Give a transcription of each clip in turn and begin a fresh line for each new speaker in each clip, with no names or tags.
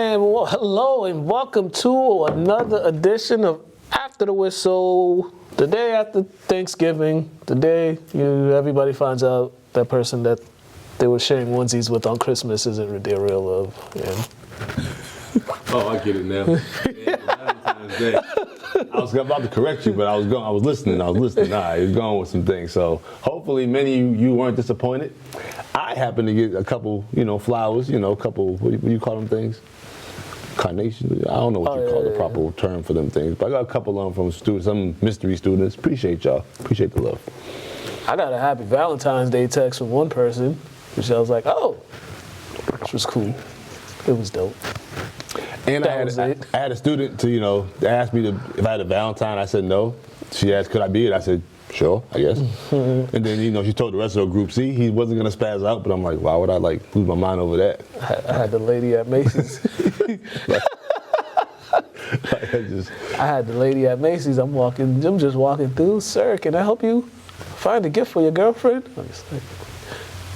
And hello and welcome to another edition of After the Whistle. The day after Thanksgiving, the day everybody finds out that person that they were sharing onesies with on Christmas isn't their real love. Yeah.
Oh, I get it now. Yeah, Valentine's Day. I was about to correct you, but I was listening. All right, he was going with some things. So hopefully many of you weren't disappointed. I happened to get a couple, flowers, a couple, what do you call them things? Carnations. I don't know what you call the proper term for them things, but I got a couple of them from students, some mystery students. Appreciate y'all. Appreciate the love.
I got a happy Valentine's Day text from one person, which I was like, oh, which was cool. It was dope.
And I had a student to, ask me if I had a Valentine. I said no. She asked, could I be it? I said, sure, I guess. And then, she told the rest of the group, see, he wasn't going to spaz out, but I'm like, why would I, lose my mind over that?
I had the lady at Macy's. I had the lady at Macy's. I'm just walking through. Sir, can I help you find a gift for your girlfriend? I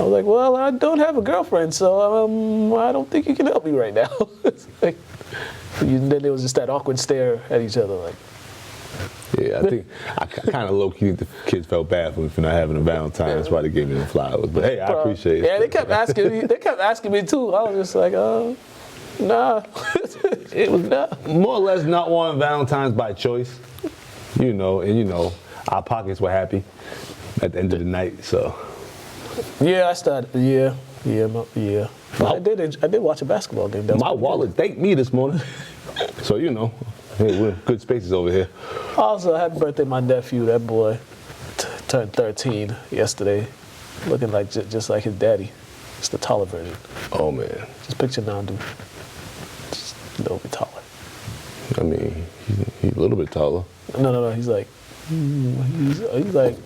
was like, well, I don't have a girlfriend, so I don't think you can help me right now. Then there was just that awkward stare at each other, like.
Yeah, I think I kind of low-key the kids felt bad for me for not having a Valentine. Yeah. That's why they gave me the flowers. But hey, I appreciate it.
Yeah, they kept asking me. They kept asking me too. I was just like, nah. It was not.
More or less not wanting Valentine's by choice, and our pockets were happy at the end of the night. So.
Yeah, I started. Yeah. I did watch a basketball game.
My wallet thanked me this morning. So hey, we're in good spaces over here.
Also, happy birthday, my nephew. That boy turned 13 yesterday, looking like just like his daddy. It's the taller version.
Oh man!
Just picture Nandu, just a little bit taller.
I mean, he's a little bit taller.
No. He's like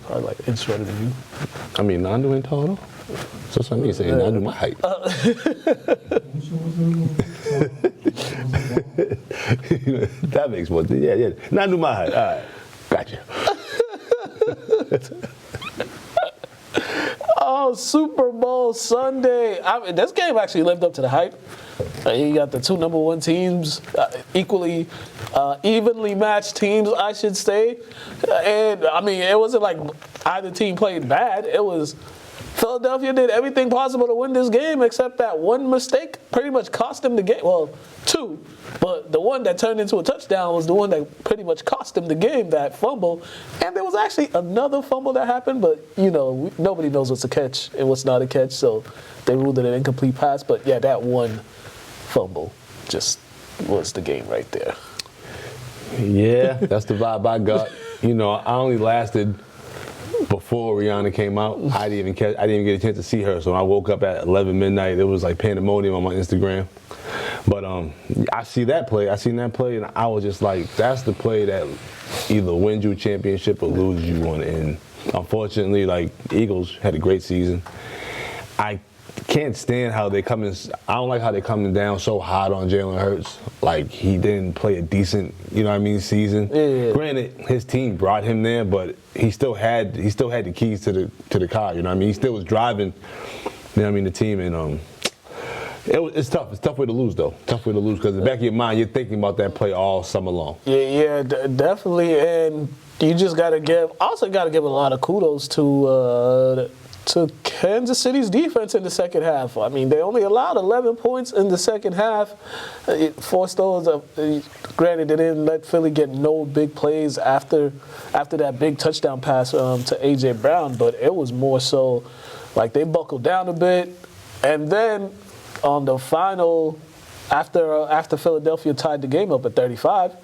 probably like an inch shorter than you.
I mean, Nandu ain't tall though. So that's what I mean, saying Nandu my height. That makes more sense. Yeah. Nandu my height. All right, gotcha.
Oh, Super Bowl Sunday. This game actually lived up to the hype. You got the two number one teams, evenly matched teams, I should say. And, it wasn't like either team played bad. It was Philadelphia did everything possible to win this game except that one mistake pretty much cost them the game. Well, two. But the one that turned into a touchdown was the one that pretty much cost them the game, that fumble. And there was actually another fumble that happened, but, nobody knows what's a catch and what's not a catch, so they ruled it an incomplete pass. But, yeah, that one fumble just was the game right there.
Yeah, that's the vibe I got. I only lasted before Rihanna came out. I didn't even get a chance to see her. So when I woke up at 11 midnight, it was like pandemonium on my Instagram. But I seen that play, and I was just like, that's the play that either wins you a championship or loses you one. And unfortunately, Eagles had a great season. I can't stand how they come in. I don't like how they're coming down so hard on Jalen Hurts. Like, he didn't play a decent, season.
Yeah.
Granted, his team brought him there, but he still had the keys to the car. He still was driving. The team, and it's tough. It's a tough way to lose, though. Tough way to lose because in the back of your mind, you're thinking about that play all summer long.
Yeah, definitely. And you just got to give a lot of kudos to Kansas City's defense in the second half. They only allowed 11 points in the second half. It forced those. Granted, they didn't let Philly get no big plays after that big touchdown pass to A.J. Brown, but it was more so like they buckled down a bit. And then on the final, after Philadelphia tied the game up at 35,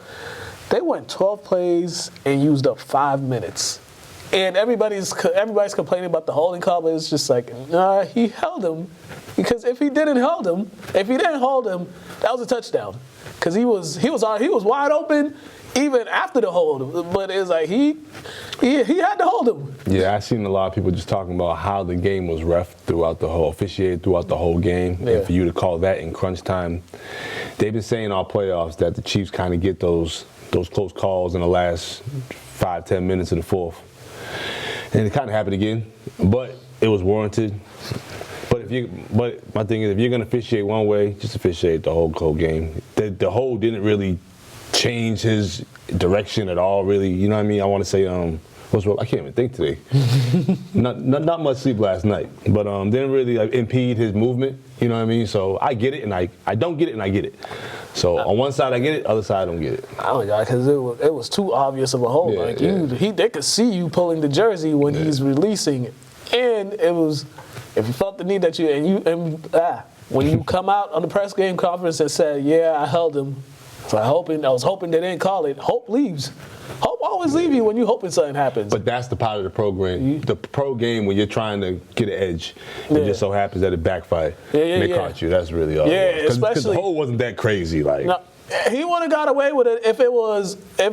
they went 12 plays and used up 5 minutes. And everybody's complaining about the holding call, but it's just like, nah, he held him. Because if he didn't hold him, that was a touchdown. Because he was wide open even after the hold. But it's like he had to hold him.
Yeah, I've seen a lot of people just talking about how the game was officiated throughout the whole game. Yeah. And for you to call that in crunch time, they've been saying all playoffs that the Chiefs kind of get those close calls in the last 5-10 minutes of the fourth. And it kind of happened again, but it was warranted. But But my thing is, if you're gonna officiate one way, just officiate the whole game. The whole didn't really change his direction at all, really. You know what I mean? I want to say, I can't even think today. not much sleep last night, but didn't really impede his movement. You know what I mean? So I get it, and I don't get it, and I get it. So on one side I get it, other side I don't get it.
Oh my God, because it was too obvious of a hold. They could see you pulling the jersey when he's releasing, and it was if you felt the need that when you come out on the press game conference and said, "Yeah, I held him." So I was hoping they didn't call it. Hope leaves. Hope always leave you when you hoping something happens.
But that's the part of the program. The pro game when you're trying to get an edge, it just so happens that it backfired. And they caught you. That's really all.
Yeah,
because the hole wasn't that crazy.
No, he would have got away with it if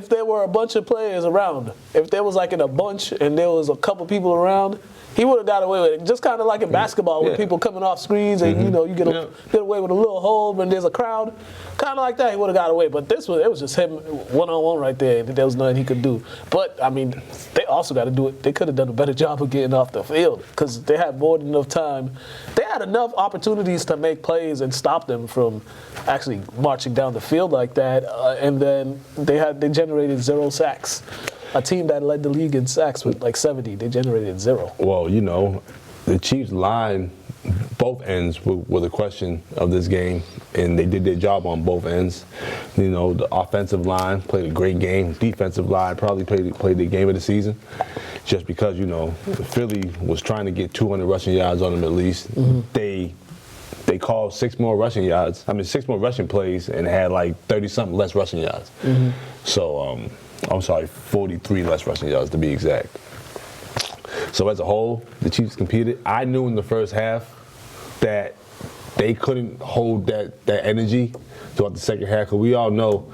there were a bunch of players around. If there was in a bunch and there was a couple people around, he would have got away with it. Just kind of like in basketball with people coming off screens and you get away with a little hold when there's a crowd. Kind of like that, he would have got away. But it was just him one-on-one right there. There was nothing he could do. But, I mean, they also got to do it. They could have done a better job of getting off the field because they had more than enough time. They had enough opportunities to make plays and stop them from actually marching down the field like that. And then they generated 0 sacks. A team that led the league in sacks with 70, they generated 0.
Well, the Chiefs' line, both ends were the question of this game, and they did their job on both ends. The offensive line played a great game. Defensive line probably played the game of the season, just because Philly was trying to get 200 rushing yards on them at least. They called 6 more rushing plays, and had 30-something less rushing yards. So. I'm sorry, 43 less rushing yards to be exact. So as a whole, the Chiefs competed. I knew in the first half that they couldn't hold that energy throughout the second half, because we all know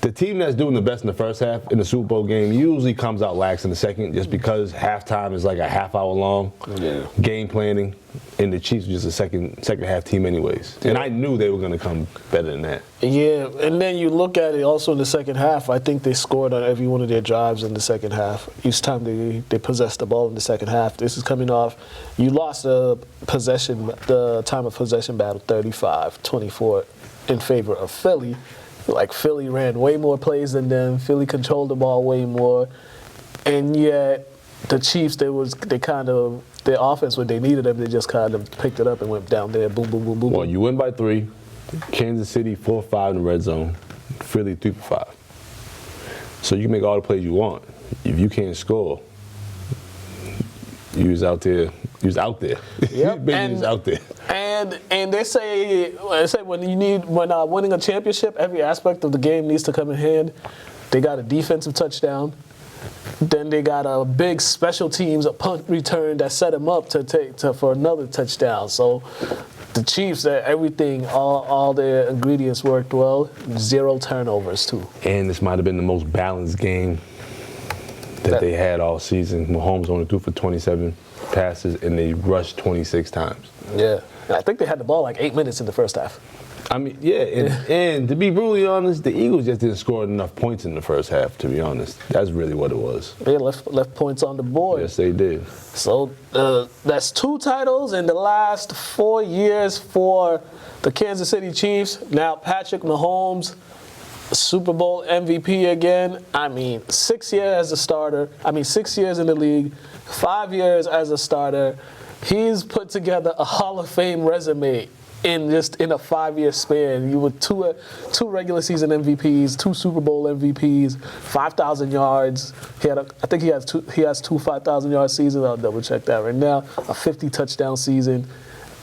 the team that's doing the best in the first half in the Super Bowl game usually comes out lax in the second, just because halftime is a half hour long game planning, and the Chiefs were just a second half team anyways. And I knew they were going to come better than that. Yeah,
and then you look at it also in the second half. I think they scored on every one of their drives in the second half. Each time they possessed the ball in the second half. This is coming off. You lost the time of possession battle 35-24 in favor of Philly. Philly ran way more plays than them. Philly controlled the ball way more. And yet the Chiefs, their offense, when they needed them, they just kind of picked it up and went down there, boom, boom, boom, boom.
Well, you win by 3. Kansas City 4-5 in the red zone. Philly 3-5. So you can make all the plays you want. If you can't score, you was out there.
Yep.
You was out there.
And they say when winning a championship, every aspect of the game needs to come in hand. They got a defensive touchdown. Then they got a big special teams, a punt return that set them up for another touchdown. So the Chiefs, everything, all their ingredients worked well. 0 turnovers too.
And this might have been the most balanced game that they had all season. Mahomes only threw for 27 passes, and they rushed 26 times.
Yeah. I think they had the ball 8 minutes in the first half.
I mean, yeah, and to be brutally honest, the Eagles just didn't score enough points in the first half, to be honest. That's really what it was.
They left points on the board.
Yes, they did.
So that's 2 titles in the last 4 years for the Kansas City Chiefs. Now Patrick Mahomes, Super Bowl MVP again. 6 years as a starter. 6 years in the league, 5 years as a starter. He's put together a Hall of Fame resume in a 5-year span. You with two regular season MVPs, 2 Super Bowl MVPs, 5,000 yards. I think he has two 5,000-yard seasons. I'll double check that right now. A 50 touchdown season.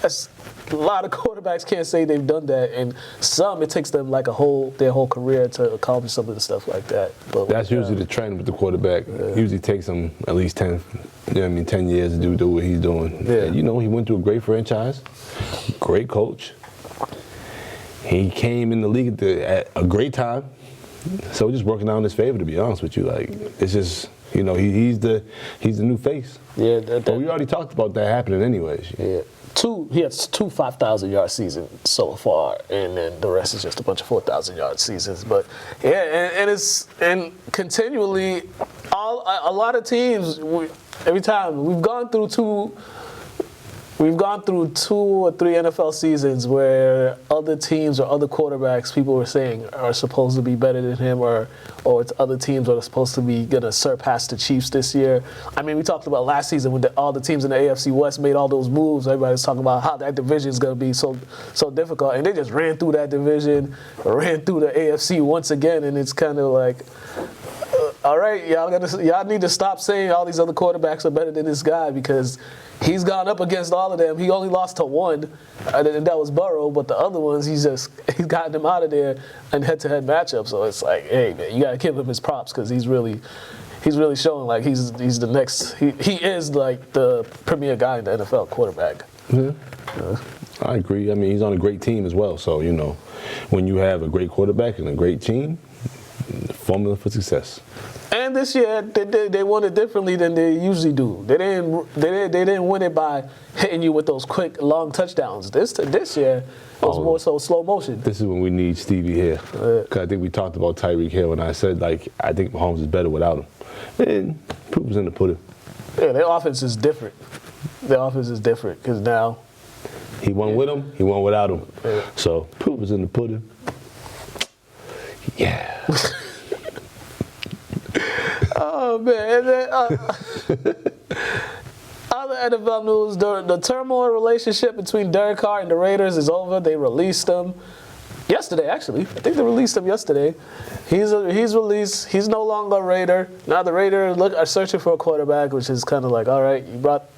That's a lot of quarterbacks can't say they've done that, and some it takes them their whole career to accomplish some of the stuff like that. But
that's usually the trend with the quarterback. It usually takes them at least 10 years to do what he's doing. Yeah. And, he went through a great franchise, great coach. He came in the league at a great time, so just working out in his favor. To be honest with you, it's just he's the new face. Yeah, but we already talked about that happening anyways.
Yeah. He has 2 5,000-yard seasons so far, and then the rest is just a bunch of 4,000-yard seasons. But yeah, and continually, a lot of teams. Every time we've gone through we've gone through 2 or 3 NFL seasons where other teams or other quarterbacks, people were saying, are supposed to be better than him, or it's other teams are supposed to be going to surpass the Chiefs this year. I mean, we talked about last season when all the teams in the AFC West made all those moves. Everybody's talking about how that division is going to be so difficult, and they just ran through that division, ran through the AFC once again, and it's kind of like, all right, y'all need to stop saying all these other quarterbacks are better than this guy, because he's gone up against all of them. He only lost to one, and that was Burrow. But the other ones, he's gotten them out of there in head-to-head matchups. So it's like, hey man, you gotta give him his props, because he's really showing like he's the next. He is like the premier guy in the NFL, quarterback.
Yeah. I agree. I mean, he's on a great team as well. So when you have a great quarterback and a great team, the formula for success.
And this year, they won it differently than they usually do. They didn't win it by hitting you with those quick, long touchdowns. This year, it was more so slow motion.
This is when we need Stevie here. Because I think we talked about Tyreek Hill, and I said, I think Mahomes is better without him. And proof was in the pudding.
Yeah, their offense is different. Because now
he won with him, he won without him.
Yeah.
So proof was in the pudding. Yeah.
Oh, man. And then, other NFL news, the turmoil relationship between Derek Carr and the Raiders is over. They released him yesterday, actually. I think they released him yesterday. He's released. He's no longer a Raider. Now the Raiders are searching for a quarterback, which is kind of like, all right, you brought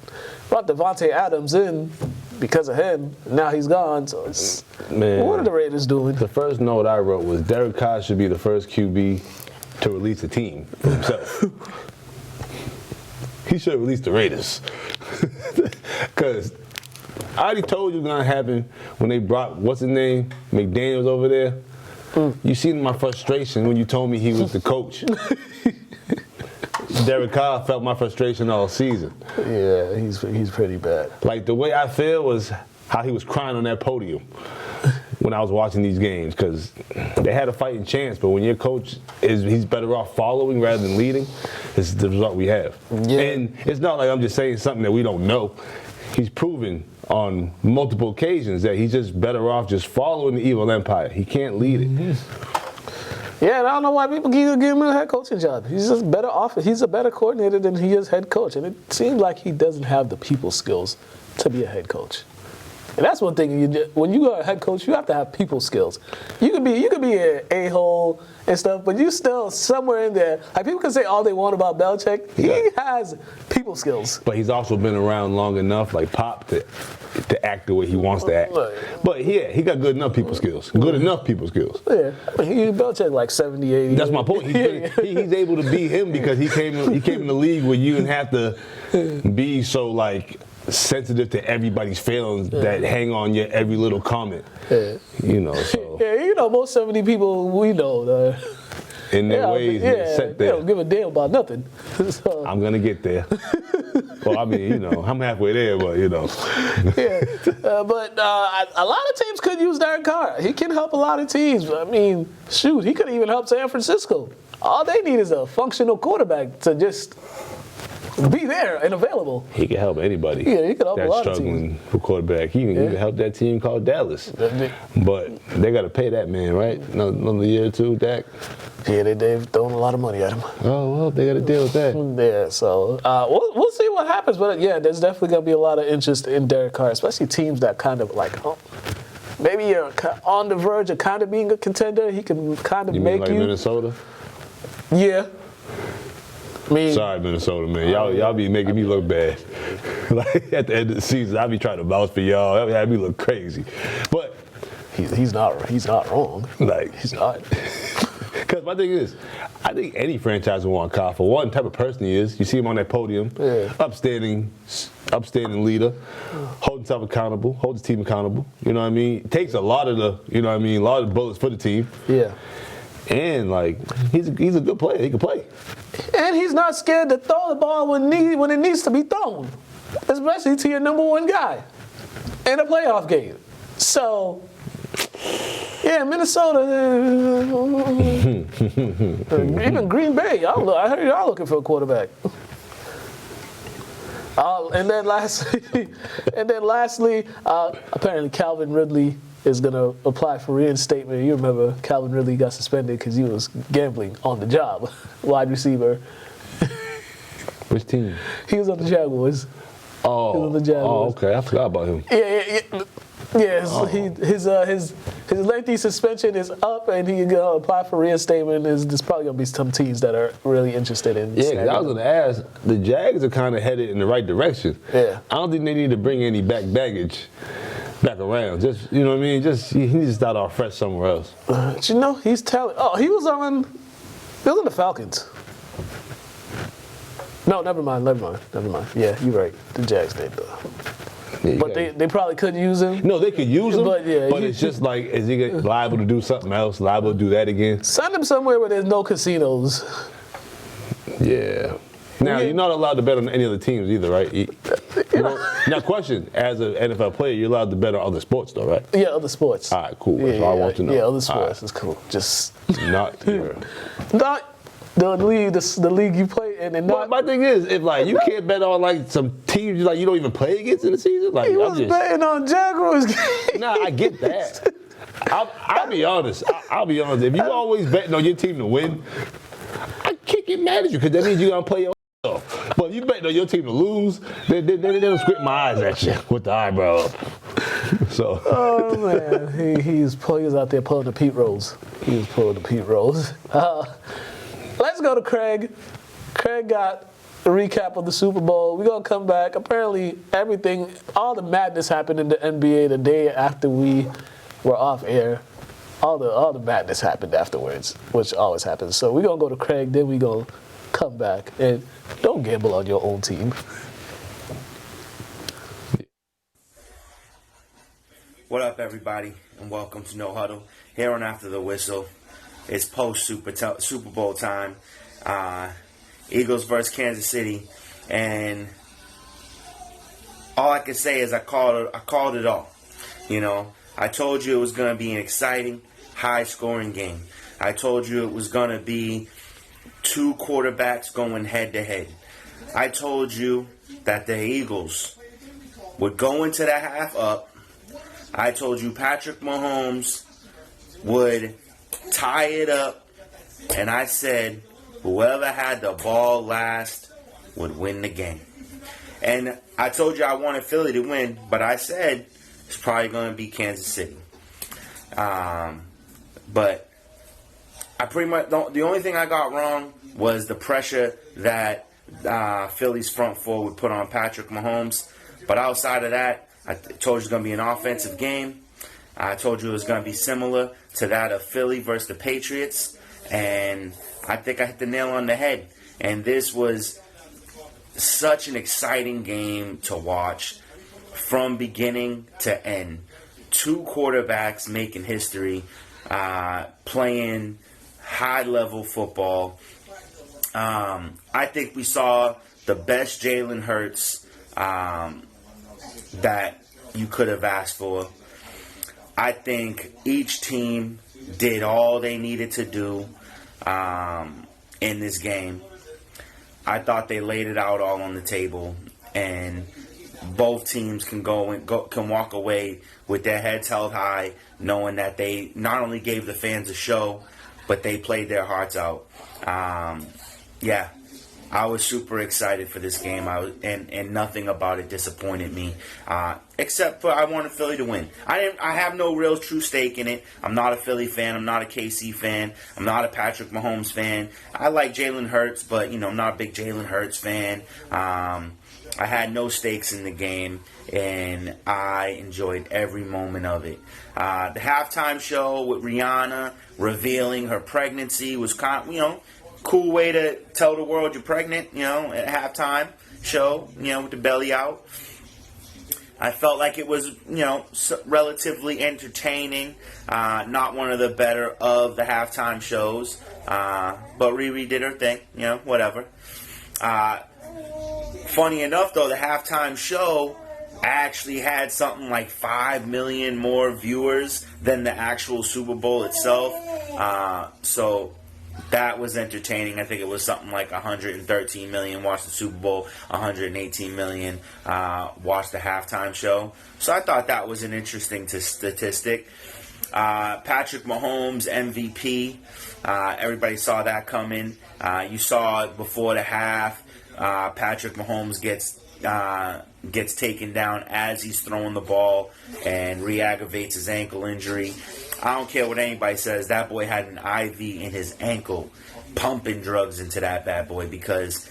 Devontae Adams in because of him. Now he's gone. So it's,
man,
what are the Raiders doing?
The first note I wrote was Derek Carr should be the first QB to release a team for himself. He should have released the Raiders. Because I already told you what's going to happen when they brought, what's his name, McDaniels over there. You seen my frustration when you told me he was the coach. Derek Carr felt my frustration all season.
Yeah, he's pretty bad.
Like, the way I feel was how he was crying on that podium when I was watching these games, because they had a fighting chance, but when your coach he's better off following rather than leading, this is the result we have.
Yeah.
And it's not like I'm just saying something that we don't know. He's proven on multiple occasions that he's just better off just following the evil empire. He can't lead it.
Mm-hmm. Yeah, and I don't know why people give him a head coaching job. He's just better off. He's a better coordinator than he is head coach, and it seems like he doesn't have the people skills to be a head coach. And that's one thing. When you are a head coach, you have to have people skills. You could be an a-hole and stuff, but you still somewhere in there. Like, people can say all they want about Belichick. He has people skills.
But he's also been around long enough, like Pop, to act the way he wants to act. But yeah, he got good enough people skills. Good enough people skills.
Yeah, I mean, Belichick like 70, 80.
That's my point. He's able to be him because he came in the league where you didn't have to be so like sensitive to everybody's feelings that hang on your every little comment.
Yeah.
So.
Yeah, most 70 people we know,
in their ways, set there.
They don't give a damn about nothing. So.
I'm gonna get there. Well, I mean, I'm halfway there, but
Yeah, but a lot of teams could use Derek Carr. He can help a lot of teams. I mean, shoot, he could even help San Francisco. All they need is a functional quarterback to just be there and available.
He can help anybody.
Yeah, he can help a lot
that's
of teams.
struggling for quarterback. He can help that team called Dallas. But they got to pay that man, right? Another year or two, Dak.
Yeah, they've thrown a lot of money at him.
Oh, well, they got to deal with that.
Yeah, so we'll see what happens. But yeah, there's definitely going to be a lot of interest in Derek Carr, especially teams that kind of like, maybe you're on the verge of kind of being a contender. He can kind of make
like
you.
Minnesota?
Yeah.
Sorry, Minnesota, man. Y'all be making me look bad. Like, at the end of the season, I be trying to vouch for y'all. That had me look crazy. But
he's not wrong.
Like,
he's not.
Because my thing is, I think any franchise would want Carr for one type of person he is. You see him on that podium, upstanding leader, holding himself accountable, holds his team accountable. You know what I mean? Takes a lot of the, a lot of the bullets for the team.
Yeah.
And like, he's a good player. He can play.
And he's not scared to throw the ball when it needs to be thrown, especially to your number one guy in a playoff game. So, yeah, Minnesota, even Green Bay. I heard y'all looking for a quarterback. And then lastly, apparently Calvin Ridley is going to apply for reinstatement. You remember Calvin Ridley got suspended because he was gambling on the job. Wide receiver.
Which team?
He was on the Jaguars.
Oh, okay. I forgot about him.
Yeah. His lengthy suspension is up, and he's gonna apply for reinstatement. There's probably gonna be some teams that are really interested in.
Yeah, 'cause I was gonna ask. The Jags are kind of headed in the right direction.
Yeah.
I don't think they need to bring any baggage back around. Just you know what I mean. Just he needs to start off fresh somewhere else.
He's talented. Oh, he was on the Falcons. No, never mind. Yeah, you're right. The Jags did though.
Yeah,
but they probably couldn't use him.
No, they could use him,
but
it's just like, is he liable to do something else, liable to do that again?
Send him somewhere where there's no casinos.
Yeah. Now, you're not allowed to bet on any other teams either, right? Now, question, as an NFL player, you're allowed to bet on other sports though, right?
Yeah, other sports.
All right, cool. That's all I want to know.
Yeah, other sports is cool. Just
not here.
Not the league you play in, and not.
My thing is, if like you can't bet on like some teams you don't even play against in the season, like
he was betting on Jaguars games.
Nah, I get that. I'll be honest. I'll be honest. If you always betting on your team to win, I can't get mad at you because that means you're gonna play your off. But if you betting on your team to lose, they don't squint my eyes at you with the eyebrow up. So. Oh
man, he was out there pulling the Pete Rose. He was pulling the Pete Rose. Let's go to Craig. Craig got a recap of the Super Bowl. We're going to come back. Apparently, all the madness happened in the NBA the day after we were off air. All the madness happened afterwards, which always happens. So we're going to go to Craig, then we're going to come back. And don't gamble on your own team.
What up, everybody, and welcome to No Huddle. Here on After the Whistle. It's post Super Bowl time. Eagles versus Kansas City, and all I can say is I called it all. I told you it was going to be an exciting, high-scoring game. I told you it was going to be two quarterbacks going head-to-head. I told you that the Eagles would go into the half up. I told you Patrick Mahomes would tie it up, and I said whoever had the ball last would win the game. And I told you I wanted Philly to win, but I said it's probably going to be Kansas City. But I pretty much the only thing I got wrong was the pressure that Philly's front four would put on Patrick Mahomes. But outside of that, I told you it's going to be an offensive game. I told you it was going to be similar to that of Philly versus the Patriots, and I think I hit the nail on the head. And this was such an exciting game to watch from beginning to end. Two quarterbacks making history, playing high-level football. I think we saw the best Jalen Hurts that you could have asked for. I think each team did all they needed to do in this game. I thought they laid it out all on the table, and both teams can can walk away with their heads held high, knowing that they not only gave the fans a show, but they played their hearts out. I was super excited for this game, and nothing about it disappointed me, except for I wanted Philly to win. I have no real true stake in it. I'm not a Philly fan. I'm not a KC fan. I'm not a Patrick Mahomes fan. I like Jalen Hurts, but I'm not a big Jalen Hurts fan. I had no stakes in the game, and I enjoyed every moment of it. The halftime show with Rihanna revealing her pregnancy was kind of, cool way to tell the world you're pregnant, at halftime show, with the belly out. I felt like it was, relatively entertaining. Not one of the better of the halftime shows. But Riri did her thing, whatever. Funny enough, though, the halftime show actually had something like 5 million more viewers than the actual Super Bowl itself. So That was entertaining. I think it was something like 113 million watched the Super Bowl, 118 million watched the halftime show. So I thought that was an interesting statistic. Patrick Mahomes, MVP. Everybody saw that coming. You saw it before the half. Patrick Mahomes gets taken down as he's throwing the ball and re-aggravates his ankle injury. I don't care what anybody says. That boy had an IV in his ankle, pumping drugs into that bad boy because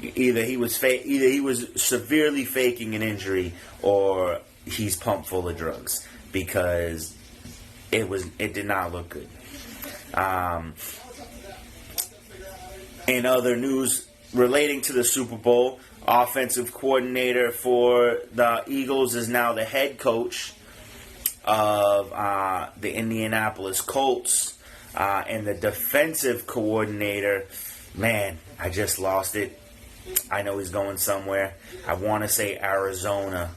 either he was severely faking an injury or he's pumped full of drugs because it did not look good. In other news relating to the Super Bowl, offensive coordinator for the Eagles is now the head coach of the Indianapolis Colts, and the defensive coordinator, man, I just lost it. I know he's going somewhere. I want to say Arizona.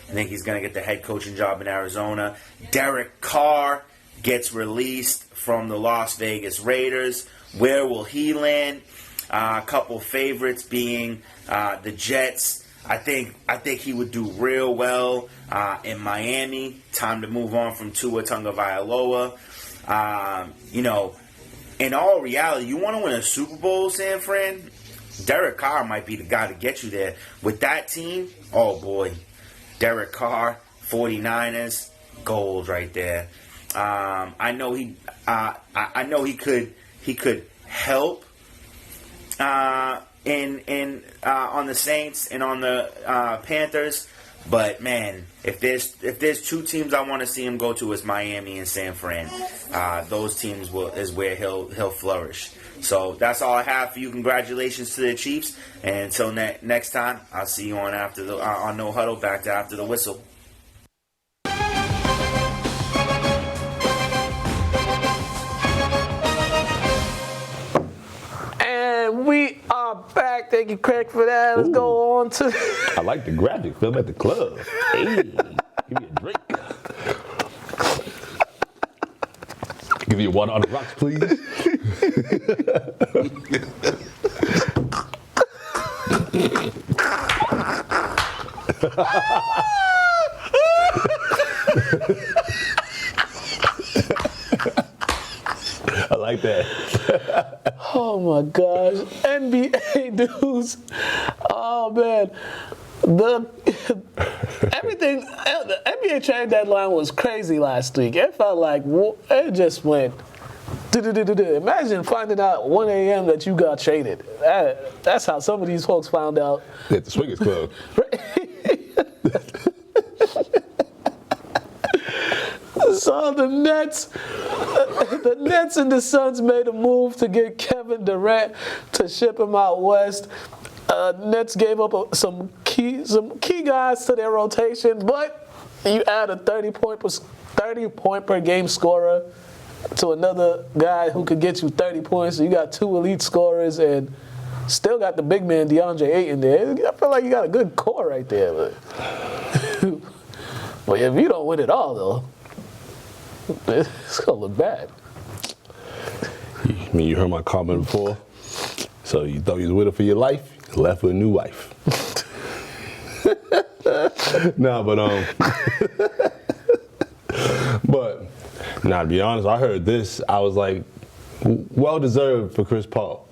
I think he's going to get the head coaching job in Arizona. Derek Carr gets released from the Las Vegas Raiders. Where will he land? A couple favorites being the Jets. I think he would do real well in Miami. Time to move on from Tua Tagovailoa. In all reality, you want to win a Super Bowl, San Fran? Derek Carr might be the guy to get you there. With that team, oh boy, Derek Carr, 49ers, gold right there. I know he could help on the Saints and on the Panthers, but man, if there's two teams I want to see him go to, it's Miami and San Fran. Those teams is where he'll flourish. So that's all I have for you. Congratulations to the Chiefs, and until next time, I'll see you on on No Huddle, back to After the Whistle.
We are back. Thank you, Craig, for that. Let's go on to.
I like the graphic. Feel at the club. Hey, give me a drink. Give me a water on the rocks, please. I like that.
Oh my gosh, NBA news. Oh man, the NBA trade deadline was crazy last week. It felt like it just went. Imagine finding out 1 a.m. that you got traded. That's how some of these folks found out.
At the Swingers Club.
So the Nets and the Suns made a move to get Kevin Durant to ship him out west. Nets gave up some key guys to their rotation, but you add a 30-point per game scorer to another guy who could get you 30 points. So you got two elite scorers and still got the big man DeAndre Ayton there. I feel like you got a good core right there. But if you don't win it all, though, it's going to look bad.
I mean, you heard my comment before. So you thought you was with her for your life, you left with a new wife. To be honest, I heard this. I was like, well deserved for Chris Paul.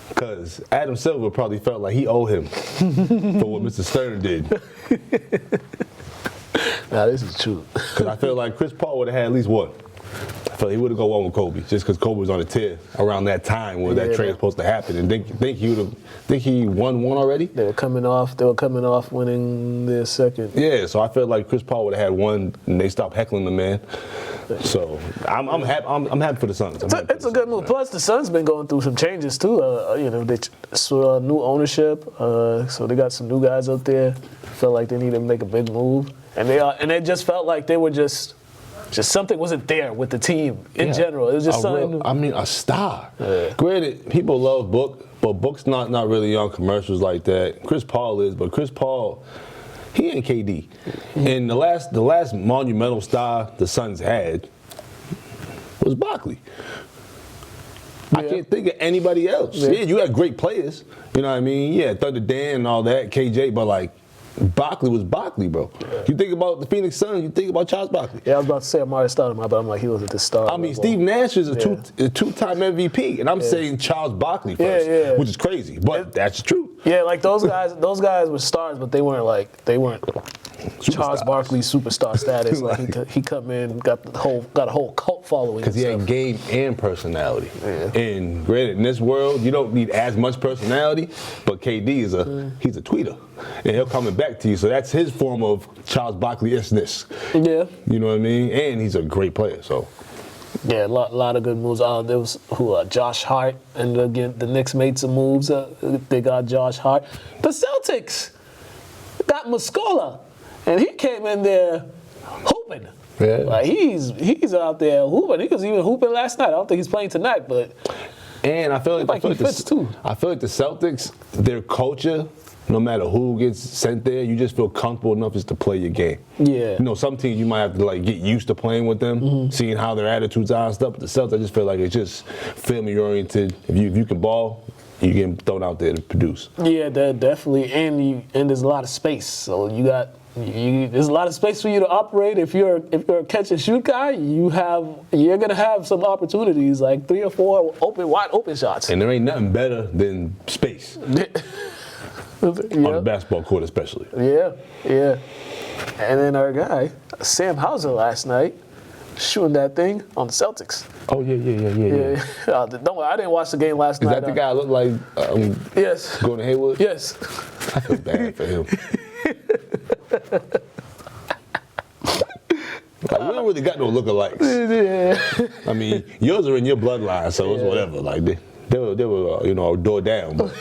Because Adam Silver probably felt like he owed him for what Mr. Stern did.
Nah, this is true.
Because I feel like Chris Paul would have had at least one. I felt he would have gone one with Kobe, just because Kobe was on the tear around that time where that trade was supposed to happen. And think he won one already?
They were coming off winning their second.
Yeah, so I feel like Chris Paul would have had one, and they stopped heckling the man. So I'm happy for the Suns.
It's a good move. Plus, the Suns been going through some changes too. They saw new ownership, so they got some new guys up there. Felt like they needed to make a big move, and it just felt like they were just something wasn't there with the team in general. It was just something.
A star.
Yeah.
Granted, people love Book, but Book's not really on commercials like that. Chris Paul is, but Chris Paul, he ain't KD. And the last monumental star the Suns had was Barkley. I can't think of anybody else. Yeah, you had great players. You know what I mean? Yeah, Thunder Dan and all that, KJ, but like, Barkley was Barkley, bro. Yeah. You think about the Phoenix Suns, you think about Charles Barkley.
Yeah, I was about to say Amari Stoudemire, but I'm like, he wasn't the star.
I mean, Steve Nash is a two-time MVP, and I'm saying Charles Barkley first, which is crazy, but that's true.
Yeah, like those guys were stars, but they weren't Charles Barkley superstar status. Like he come in, got a whole cult following.
Because he had game and personality. Yeah. And granted, in this world, you don't need as much personality, but KD is he's a tweeter, and he'll come back to you. So that's his form of Charles Barkley-ishness. Yeah. You know what I mean? And he's a great player. So.
Yeah, a lot of good moves. There was Josh Hart, and again the Knicks made some moves. They got Josh Hart. The Celtics got Muscala, and he came in there hooping. Yeah. Like he's out there hooping. He was even hooping last night. I don't think he's playing tonight, but.
And I feel like
he fits too.
I feel like the Celtics, their culture. No matter who gets sent there, you just feel comfortable enough just to play your game. Yeah. You know, some teams you might have to like get used to playing with them, seeing how their attitudes are and stuff. But the Celtics, I just feel like it's just family oriented. If you can ball, you get thrown out there to produce.
Yeah, definitely. And there's a lot of space. So there's a lot of space for you to operate. If you're a catch and shoot guy, you're gonna have some opportunities, like 3 or 4 wide open shots.
And there ain't nothing better than space. On the basketball court especially.
Yeah. And then our guy, Sam Hauser, last night, shooting that thing on the Celtics.
Oh, yeah.
Don't worry, I didn't watch the game last night.
Is that the guy look like
yes.
Gordon Hayward?
Yes.
I feel bad for him. Like, we don't really got no lookalikes. Yeah. I mean, yours are in your bloodline, so it's whatever. Like, they were door down. But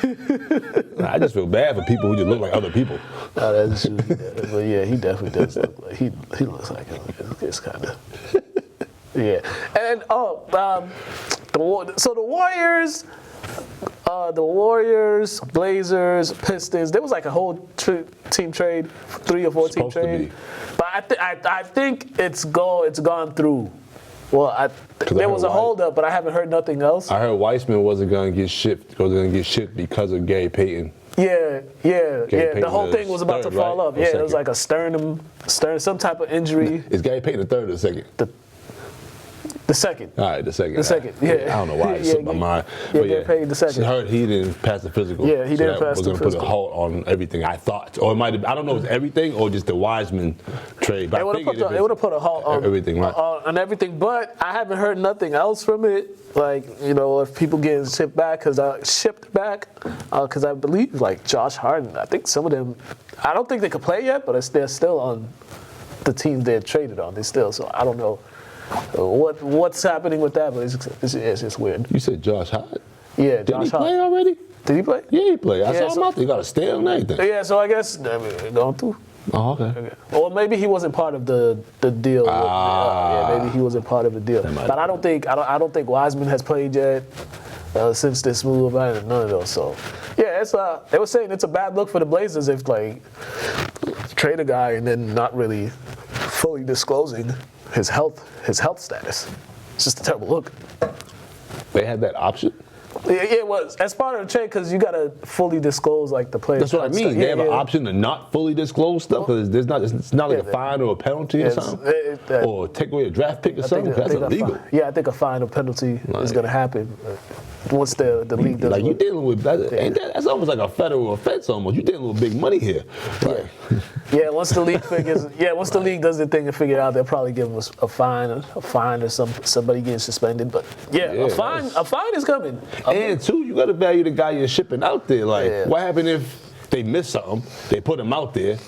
I just feel bad for people who just look like other people.
No, that's true. But yeah, he definitely does look like he looks like him. It's kind of yeah. And so the Warriors, Blazers, Pistons. There was like a whole team trade, 3 or 4 team trade. But I think it's gone through. Well, there was a holdup, but I haven't heard nothing else.
I heard Weissman wasn't going to get shipped. Because of Gary Payton.
Yeah. The whole thing was about to fall off. Yeah, it was like a sternum, some type of injury.
Is Gary Payton the third or the second?
The second.
All right, the second.
The second, yeah.
I don't know why it slipped my mind.
Yeah, Gary Payton the second.
I heard he didn't pass the physical.
Yeah, he didn't pass the physical.
Was going to put a halt on everything, I thought. Or it might have, I don't know if it's everything or just the Wiseman trade. But
it would have put a halt on
everything, right?
On everything, but I haven't heard nothing else from it. Like, if people getting shipped back, because I believe, like, Josh Harden, I think some of them, I don't think they could play yet, but they're still on the team they're traded on. They're still, so I don't know what's happening with that, but it's just weird.
You said Josh Hart?
Yeah,
Did he play already?
Did he play?
Yeah, he played. I saw him out there. He got a stay on everything.
Yeah, so I guess going through.
Oh, okay.
Or maybe he wasn't part of the deal. Maybe he wasn't part of the deal. But I don't think Wiseman has played yet since this move. I didn't none of those. So yeah, they were saying it's a bad look for the Blazers if like trade a guy and then not really fully disclosing his health status. It's just a terrible look.
They had that option?
Yeah, it was. As part of the trade, because you got to fully disclose like the players.
That's what I mean. Stuff. They have an option to not fully disclose stuff because it's not like a fine or a penalty or something? Or take away a draft pick or something? That's illegal.
I think a fine or penalty is going to happen once the league does.
Like you're dealing with that's almost like a federal offense almost. You're dealing with big money here. Right?
Yeah, once the league does the thing and figure it out, they'll probably give them a fine or somebody getting suspended. But a fine is coming.
And two, you got to value the guy you're shipping out there. Like, what happened if they miss something? They put him out there,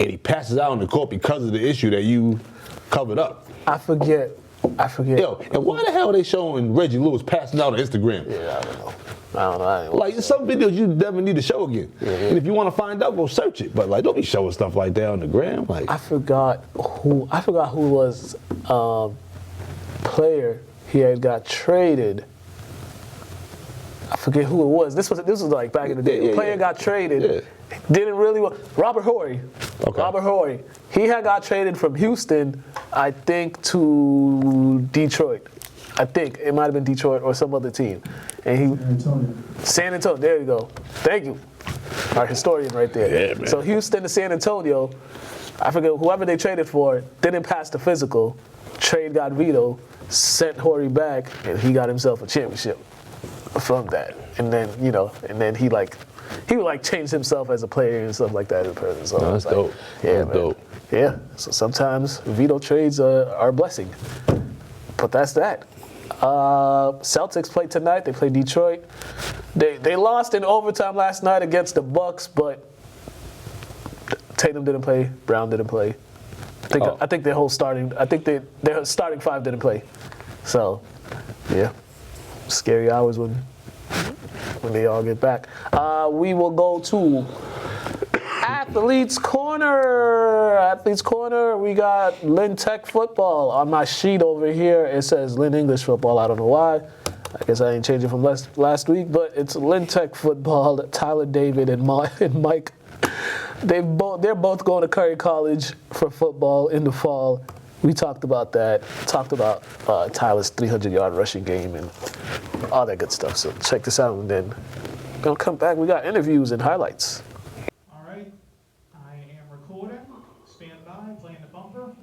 and he passes out on the court because of the issue that you covered up.
I forget.
Yo, and why the hell are they showing Reggie Lewis passing out on Instagram?
Yeah, I don't know.
Like, there's some videos you never need to show again. Yeah. And if you want to find out, go search it. But, like, don't be showing stuff like that on the gram. Like,
I forgot who was player he had got traded. I forget who it was. This was like back in the day. The player got traded. Yeah. Didn't really well. Robert Horry. Okay. Robert Horry. He had got traded from Houston, I think, to Detroit. I think it might have been Detroit or some other team. And San Antonio. There you go. Thank you. Our historian right there.
Yeah, man.
So Houston to San Antonio, I forget whoever they traded for, didn't pass the physical. Trade got vetoed, sent Horry back, and he got himself a championship from that. And then, he would change himself as a player and stuff like that in person. So
No, that's dope.
Yeah,
That's dope.
Yeah. So sometimes veto trades are a blessing. But that's that. Celtics played tonight. They played Detroit. They lost in overtime last night against the Bucks, but Tatum didn't play. Brown didn't play. I think their starting five didn't play. So, yeah, scary hours when they all get back. We will go to Athletes Corner. Athletes Corner. We got Lynn Tech football on my sheet over here. It says Lynn English football. I don't know why. I guess I ain't changing from last week, but it's Lynn Tech football. Tyler David and Mike. They're both going to Curry College for football in the fall. We talked about that. Talked about Tyler's 300-yard rushing game and all that good stuff. So check this out, and then we're gonna come back. We got interviews and highlights.
All right, I am recording. Stand by, playing the bumper.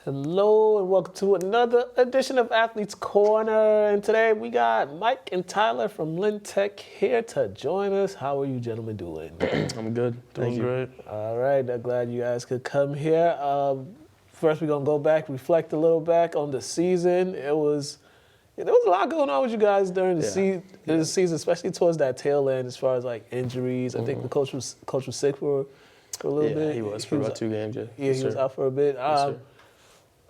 Hello and welcome to another edition of Athletes Corner. And today we got Mike and Tyler from Lynn Tech here to join us. How are you gentlemen doing?
I'm good. Doing great.
All right, I'm glad you guys could come here. First we're gonna go back, reflect a little back on the season. There was a lot going on with you guys during the season, especially towards that tail end as far as like injuries. I think the coach was sick for a little bit.
Yeah, he was for about 2 games. Yeah,
Yeah, he was out for a bit.
Yes, sir.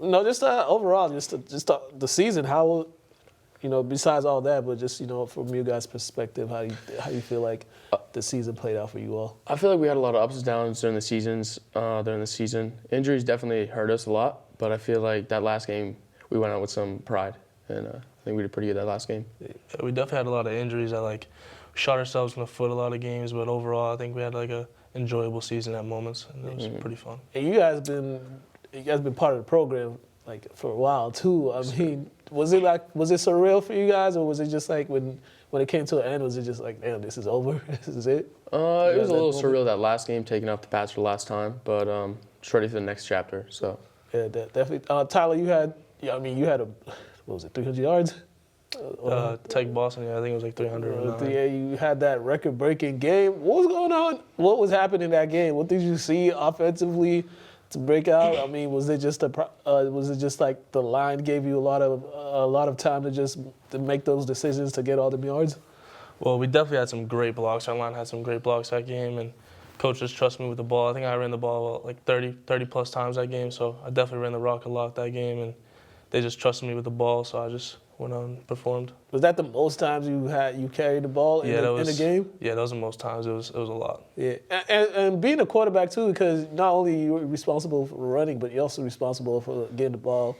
No, just overall, just the season. How, besides all that, but just from you guys' perspective, how you feel like the season played out for you all?
I feel like we had a lot of ups and downs during the season. Injuries definitely hurt us a lot, but I feel like that last game we went out with some pride, and I think we did pretty good that last game.
Yeah, we definitely had a lot of injuries that we shot ourselves in the foot a lot of games, but overall I think we had a enjoyable season at moments, and it was pretty fun.
And you guys been part of the program for a while too. I mean, was it surreal for you guys, or was it just like when it came to an end, was it just like, damn, this is over, this is it?
It was a little surreal that last game, taking off the pass for the last time, but just ready for the next chapter. So
yeah, definitely. Tyler, you had 300 yards?
Tech Boston, I think it was 300.
Yeah, you had that record-breaking game. What was going on? What was happening in that game? What did you see offensively to break out? I mean, was it just like the line gave you a lot of time to make those decisions to get all the yards?
Well, we definitely had some great blocks. Our line had some great blocks that game, and coach just trusted me with the ball. I think I ran the ball 30 plus times that game, so I definitely ran the rock a lot that game, and they just trusted me with the ball, so I just went out and performed.
Was that the most times you carried the ball in the game?
Yeah, that was the most times. It was a lot.
Yeah, and being a quarterback too, because not only you're responsible for running, but you're also responsible for getting the ball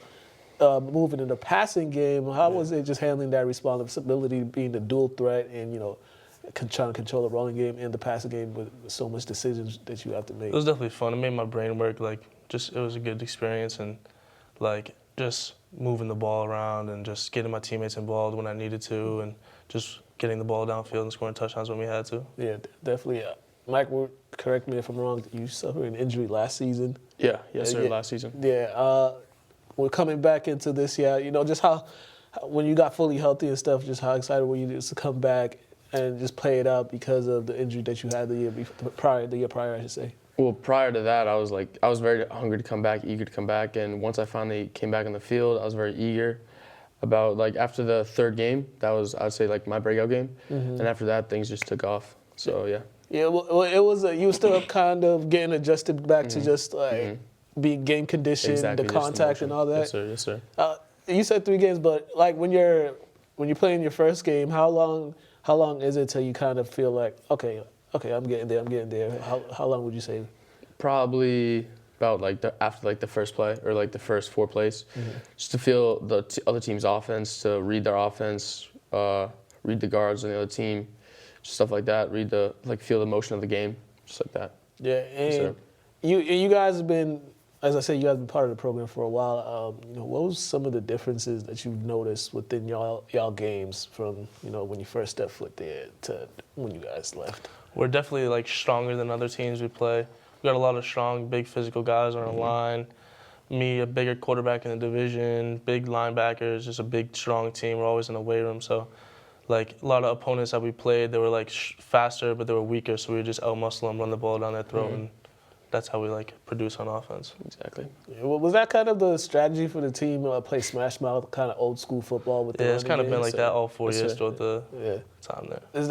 moving in the passing game. How was it just handling that responsibility, being the dual threat, and trying to control the running game and the passing game with so much decisions that you have to make?
It was definitely fun. It made my brain work. It was a good experience, and just moving the ball around and just getting my teammates involved when I needed to, and just getting the ball downfield and scoring touchdowns when we had to.
Yeah, definitely. Mike, correct me if I'm wrong. You suffered an injury last season.
Yeah, yes, sir. Last season.
Yeah, we're coming back into this year. Just how when you got fully healthy and stuff, just how excited were you just to come back and just play it out because of the injury that you had the year prior, I should say.
Well, prior to that, I was very hungry to come back, eager to come back, and once I finally came back on the field, I was very eager. About after the third game, that was, I'd say, my breakout game, and after that, things just took off. So yeah.
Yeah, well, it was you were still kind of getting adjusted back to just being game conditioned, the contact and all that.
Yes, sir.
You said 3 games, but when you're playing your first game, how long is it till you kind of feel like okay, I'm getting there. How long would you say?
Probably about after the first play or the first 4 plays, just to feel the other team's offense, to read their offense, read the guards on the other team, stuff like that. Feel the motion of the game, just like that.
Yeah, and you guys have been, as I said, you guys have been part of the program for a while. What was some of the differences that you've noticed within y'all games from when you first stepped foot there to when you guys left?
We're definitely like stronger than other teams we play. We got a lot of strong, big physical guys on our line. Me, a bigger quarterback in the division, big linebackers, just a big, strong team. We're always in the weight room, so like a lot of opponents that we played, they were like faster, but they were weaker, so we would just out-muscle them, run the ball down their throat, and that's how we like produce on offense.
Exactly.
Well, was that kind of the strategy for the team? Play smash mouth, kind of old school football with the
it's kind of been like that all 4 years throughout the time there.
Is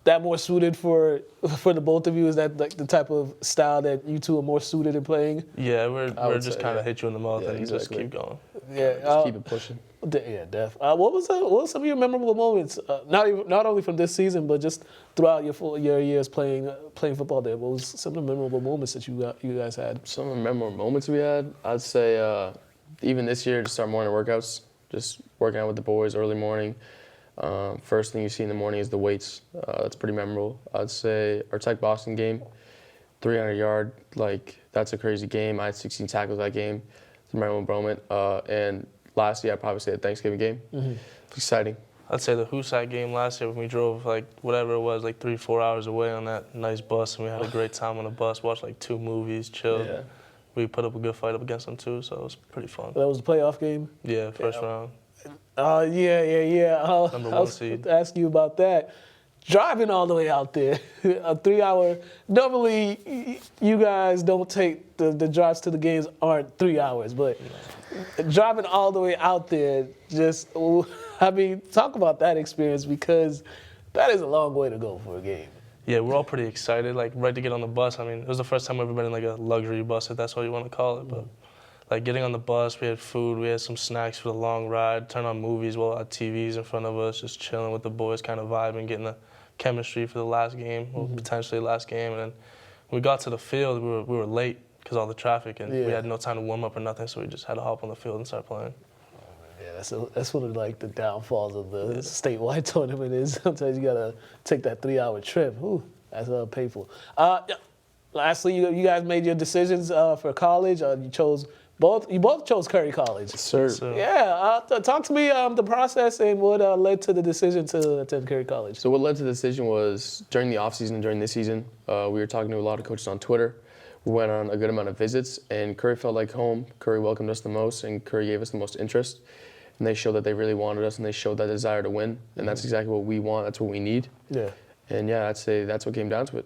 that more suited for the both of you? Is that like the type of style that you two are more suited in playing?
Yeah, we're just kind of hit you in the mouth and
exactly.
just keep going.
Yeah,
Just keep it pushing.
Yeah, def. What was some of your memorable moments? Not only from this season, but just throughout your years playing football there. What was some of the memorable moments that you guys had?
Some of the memorable moments we had, I'd say even this year, just our morning workouts, just working out with the boys early morning. First thing you see in the morning is the weights. That's pretty memorable. I'd say our Tech Boston game, 300-yard, that's a crazy game. I had 16 tackles that game. It's a memorable moment. And lastly, I'd probably say the Thanksgiving game. It's exciting.
I'd say the Hoosac game last year when we drove 3-4 hours away on that nice bus, and we had a great time on the bus, watched 2 movies, chilled. Yeah. We put up a good fight up against them too, so it was pretty fun.
That was the playoff game?
Yeah, first round.
Yeah.
Number 1 seed.
I was going to ask you about that. Driving all the way out there, a 3-hour. Normally, you guys don't take the drives to the games aren't 3 hours, but driving all the way out there, talk about that experience, because that is a long way to go for a game.
Yeah, we're all pretty excited, right to get on the bus. It was the first time we've ever been in a luxury bus, if that's what you want to call it. But getting on the bus, we had food, we had some snacks for the long ride, turn on movies while our TVs in front of us, just chilling with the boys, kind of vibing, getting the chemistry for the last game, or potentially last game. And then when we got to the field, we were late because all the traffic, and we had no time to warm up or nothing, so we just had to hop on the field and start playing.
Yeah, that's one of the downfalls of the statewide tournament is sometimes you gotta take that 3-hour trip. Ooh, that's painful. Lastly, you guys made your decisions for college. You both chose Curry College.
Sir.
Yeah, talk to me the process and what led to the decision to attend Curry College.
So what led to the decision was during the offseason and during this season, we were talking to a lot of coaches on Twitter. We went on a good amount of visits, and Curry felt like home. Curry welcomed us the most, and Curry gave us the most interest. And they showed that they really wanted us, and they showed that desire to win. And that's exactly what we want. That's what we need.
Yeah.
And I'd say that's what came down to it.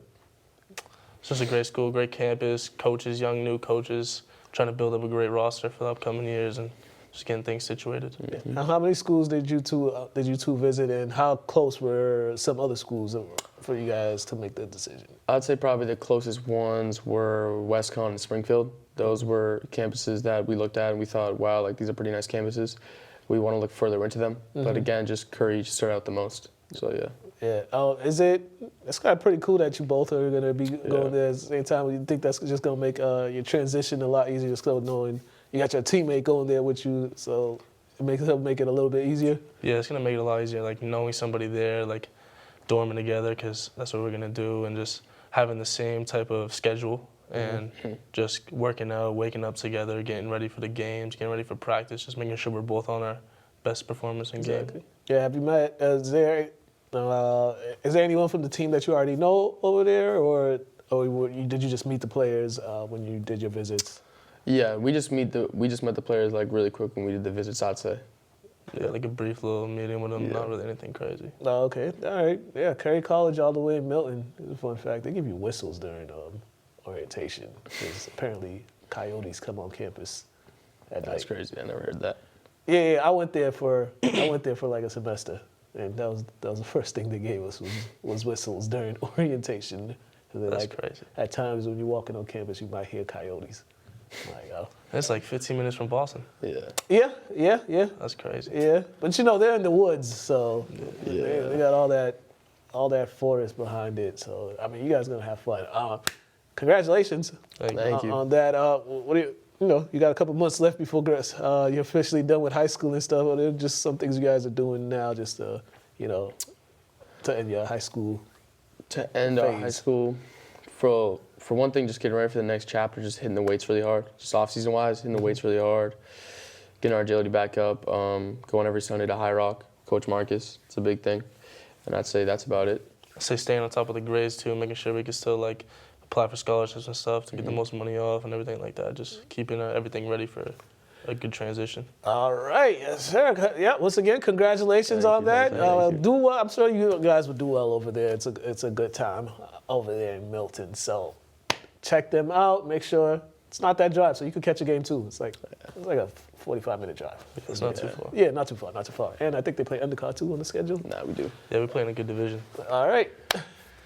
It's just a great school, great campus, coaches, young, new coaches, trying to build up a great roster for the upcoming years and just getting things situated.
Now, how many schools did you two visit, and how close were some other schools for you guys to make the decision?
I'd say probably the closest ones were WestCon and Springfield. Those were campuses that we looked at and we thought, wow, these are pretty nice campuses. We want to look further into them. But again, just Curry just stood out the most. So, yeah.
Yeah. It's kind of pretty cool that you both are going to be going there at the same time. You think that's just going to make your transition a lot easier, just knowing you got your teammate going there with you, so it make it a little bit easier?
Yeah, it's going to make it a lot easier, knowing somebody there, dorming together, because that's what we're going to do, and just having the same type of schedule and just working out, waking up together, getting ready for the games, getting ready for practice, just making sure we're both on our best performance in game.
Yeah, have you met, is there anyone from the team that you already know over there, or did you just meet the players when you did your visits?
Yeah, we just met the players really quick when we did the visits, I'd say.
Yeah, a brief little meeting with them, not really anything crazy.
Oh, okay, all right. Yeah, Curry College all the way in Milton. It's a fun fact. They give you whistles during orientation, because apparently coyotes come on campus at night.
That's crazy. I never heard that.
Yeah, I went there for a semester, and that was the first thing they gave us was whistles during orientation.
That's crazy.
At times when you're walking on campus, you might hear coyotes.
It's 15 minutes from Boston.
Yeah.
That's crazy.
Yeah, but they're in the woods, so they got all that forest behind it. So you guys are gonna have fun. Congratulations.
Thank you.
On that. What do you got a couple months left before you're officially done with high school and stuff. Or just some things you guys are doing now, just to to end your high school?
To end our high
phase?
school, for one thing, just getting ready for the next chapter, just hitting the weights really hard. Just off-season wise, hitting the weights really hard, getting our agility back up, going every Sunday to High Rock, Coach Marcus. It's a big thing. And I'd say that's about it.
I say staying on top of the grades too, making sure we can still like apply for scholarships and stuff to get the most money off and everything like that. Just keeping everything ready for a good transition.
All right, yes, sir. Yeah, once again, congratulations
Thank
on
you,
that.
thank you.
Do well. I'm sure you guys would do well over there. It's a good time over there in Milton. So check them out. Make sure it's not that drive, so you could catch a game too. It's like a 45-minute drive.
It's not too far.
Yeah, not too far. And I think they play undercard too on the schedule.
Nah, we do.
Yeah, we're playing a good division.
All right. You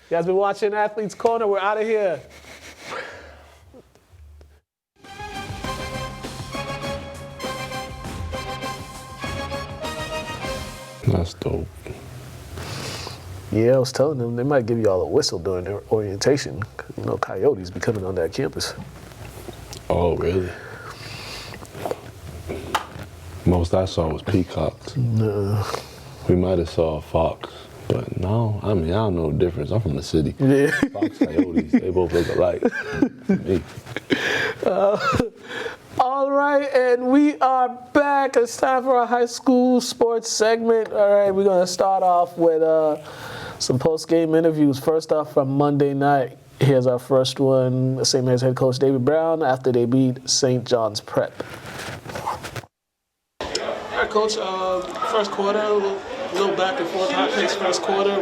guys been watching Athletes Corner. We're out of here.
That's dope.
Yeah, I was telling them they might give you all a whistle during their orientation. You know, coyotes be coming on that campus.
Oh, really? Most I saw was peacocks.
No.
We might have saw a fox, but no, I mean, I don't know the difference. I'm from the city.
Yeah.
Fox, coyotes, they both look alike. Me.
All right, and we are back. It's time for our high school sports segment. All right, we're going to start off with some post-game interviews. First off, from Monday night. Here's our first one. The same as head coach David Brown after they beat St. John's Prep. All right, Coach. First quarter, a little back and forth, hot-paced first quarter.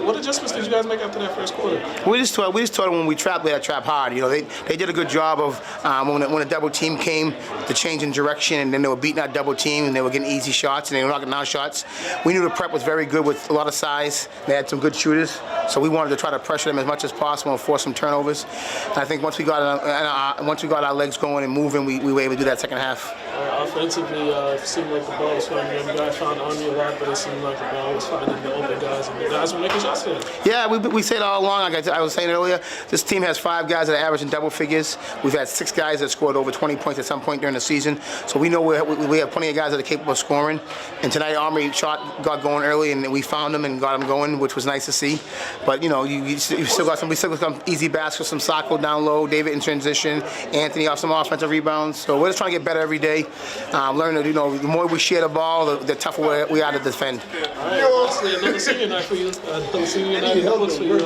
What adjustments did you guys make after that first quarter?
We just told them when we trapped, we had to trap hard. You know, they did a good job of when a double team came, the change in direction, and then they were beating that double team, and they were getting easy shots, and they were knocking down shots. We knew the Prep was very good with a lot of size. They had some good shooters, so we wanted to try to pressure them as much as possible and force some turnovers. And I think once we got our legs going and moving, we were able to do that second half.
Offensively, it seemed like the ball was finding them. You guys found Army a lot, but it seemed like the ball was finding the open guys, and the guys were making shots for them.
Yeah, we said all along, like I was saying earlier, this team has 5 guys that are averaging double figures. We've had 6 guys that scored over 20 points at some point during the season. So we know we have plenty of guys that are capable of scoring. And tonight, Army got going early, and we found them and got them going, which was nice to see. But, you know, we still got some easy baskets, some Sacco down low, David in transition, Anthony off some offensive rebounds. So we're just trying to get better every day. Learn that, you know, the more we share the ball, the tougher we are to defend.
All right, honestly, another senior night for you. Another senior night looks for you.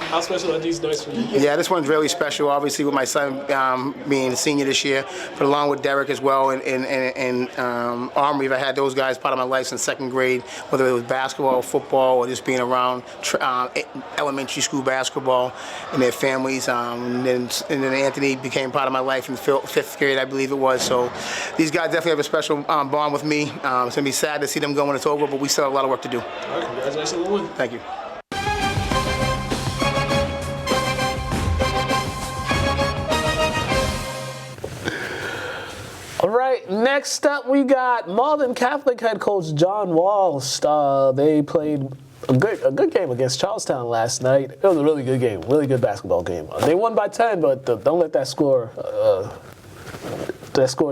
How special are these nights for you?
Yeah, this one's really special, obviously, with my son being a senior this year, but along with Derek as well and Armory. I've had those guys part of my life since 2nd grade, whether it was basketball, football, or just being around elementary school basketball and their families. And then Anthony became part of my life in 5th grade, I believe it was. So these guys definitely have a special bond with me. It's going to be sad to see them go when it's over, but we still have a lot of work to do.
All right, congratulations on the win.
Thank you.
All right, next up we got Malden Catholic head coach John Walsh. They played a good game against Charlestown last night. It was a really good game, really good basketball game. They won by 10, but don't let that score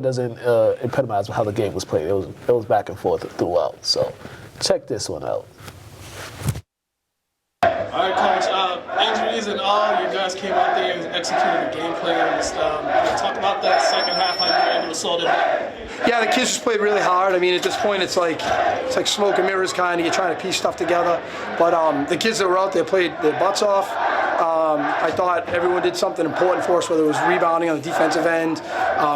doesn't epitomize how the game was played. It was back and forth throughout. So check this one out. All right, Coach. Injuries and all, you guys came out there and executed the game plan. Talk about that second half, how you were able to solve it.
Yeah, the kids just played really hard. I mean, at this point, it's like smoke and mirrors kind of. You're trying to piece stuff together. But the kids that were out there played their butts off. I thought everyone did something important for us, whether it was rebounding on the defensive end.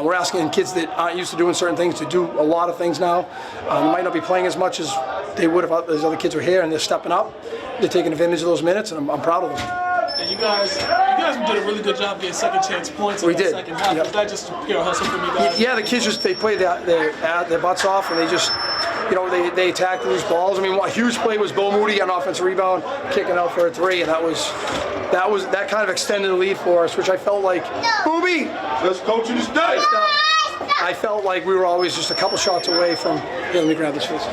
We're asking kids that aren't used to doing certain things to do a lot of things now. They might not be playing as much as they would if those other kids were here, and they're stepping up. They're taking advantage of those minutes, and I'm proud of them.
And you guys did a really good job getting second chance points in the second half.
Yep.
Was that just pure hustle from you guys?
Yeah, the kids they played their butts off, and they just, you know, they attacked loose balls. I mean, a huge play was Bo Moody on offensive rebound, kicking out for a 3, and that kind of extended the lead for us, which I felt like, Booby, best coach in the state. I felt like we were always just a couple shots away from. Here, let me grab this for this.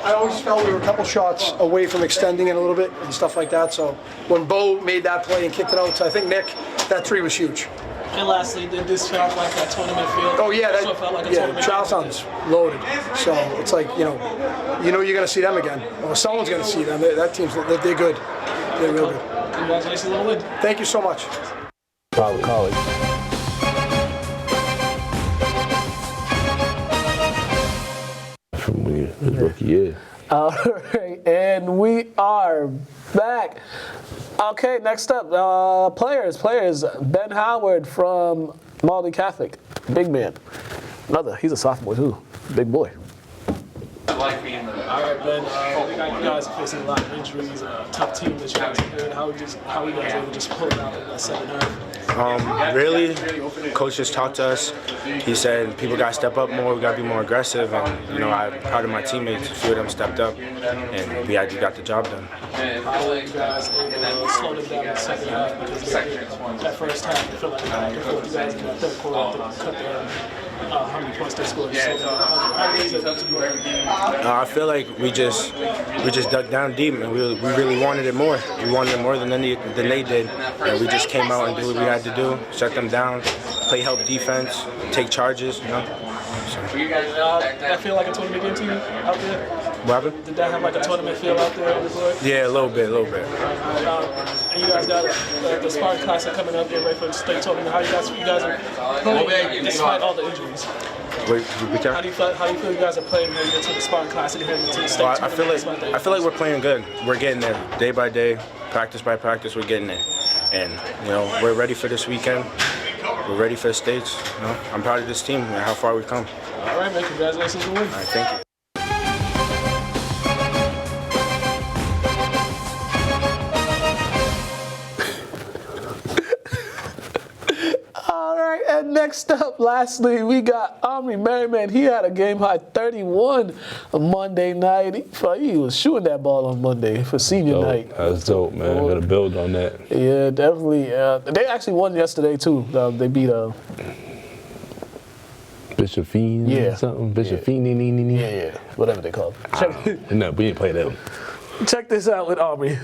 I always felt we were a couple shots away from extending it a little bit and stuff like that. So when Bo made that play and kicked it out to, I think, Nick, that 3 was huge.
And lastly, did this feel like that tournament field?
Oh yeah,
That's what felt like a tournament
Charlestown's loaded. So it's like you know you're gonna see them again, or someone's gonna see them. That team's they're good. They're real good.
Congratulations on the win.
Thank you so much.
Private college. From when you was rookie year.
All right, and we are back. Okay, next up, players. Ben Howard from Malden Catholic, big man. He's a sophomore too, big boy. All right, Ben. You guys are facing a lot of injuries. Tough team that you guys played. How you guys able to just pull it out in that second half?
Really, coach just talked to us. He said people got to step up more. We got to be more aggressive. And you know, I'm proud of my teammates. A few of them stepped up, and we actually got the job done.
How were you guys able to slow them down in the second half? Because that first half, I feel like back and forth. You guys in that third quarter cut down. How many points they scored? How easy is that to do every game?
I feel like we just dug down deep, and we really wanted it more. We wanted it more than they did, and we just came out and did what we had to do, shut them down, play help defense, take charges. You know. So.
Did that feel like a tournament game to you out there?
What happened?
Did that have like a tournament feel out there on the court?
Yeah, a little bit.
And you guys got the Spartan Classic coming up, getting ready for the state tournament. How you guys are playing despite all the injuries?
Wait,
how do you feel you guys are playing heading into the Spartan Classic, heading into the state tournament?
I feel like we're playing good. We're getting there day by day, practice by practice. We're getting there, and you know we're ready for this weekend. We're ready for the states. You know, I'm proud of this team and how far we've come.
All right, man. Congratulations on the win.
All right, thank you.
And next up, lastly, we got Omri Merriman. He had a game-high 31 on Monday night. He was shooting that ball on Monday for senior night.
That's dope, man. Got to build on that.
Yeah, definitely. They actually won yesterday, too. They beat
Bishop Fiend or something? Bishop Fiend.
Yeah, whatever they call it.
No, we didn't play that one.
Check this out with Omri.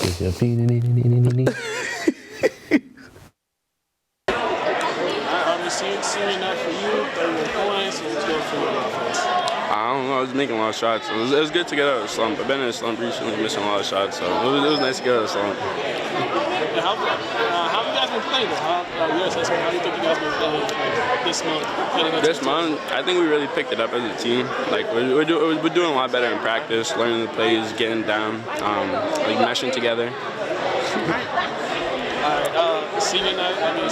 Bishop Fiend.
Senior night for you, 31 points. What was good for your offense?
I don't know. I was making a lot of shots. It was good to get out of the slump. I've been in a slump recently, missing a lot of shots, so it was nice to get out of the slump.
How have you guys been playing? How do you think you guys been playing this month?
This month, I think we really picked it up as a team. Like we're doing a lot better in practice, learning the plays, getting down, like meshing together.
Senior night, I mean,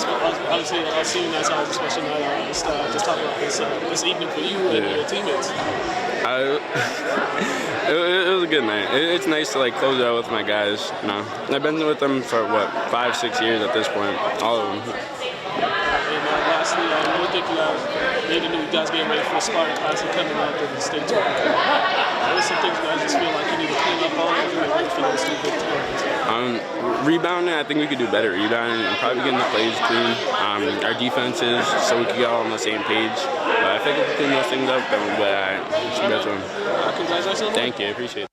obviously, senior night's always a special night. Just talk about this evening for you and your teammates.
It was a good night. It's nice to like close it out with my guys. You know, I've been with them for 5-6 years at this point, all of them.
And lastly, I really think you guys getting ready for the Spartan Classic coming up in the state tournament. What are some things you guys just feel like you need to clean up on and do for those two big tournaments?
Rebounding, I think we could do better rebounding and probably getting the plays clean. Our defenses, so we could get all on the same page. But I think if we clean those things up, then we'll be all right. We should get to them.
Congratulations.
Thank you, I appreciate it.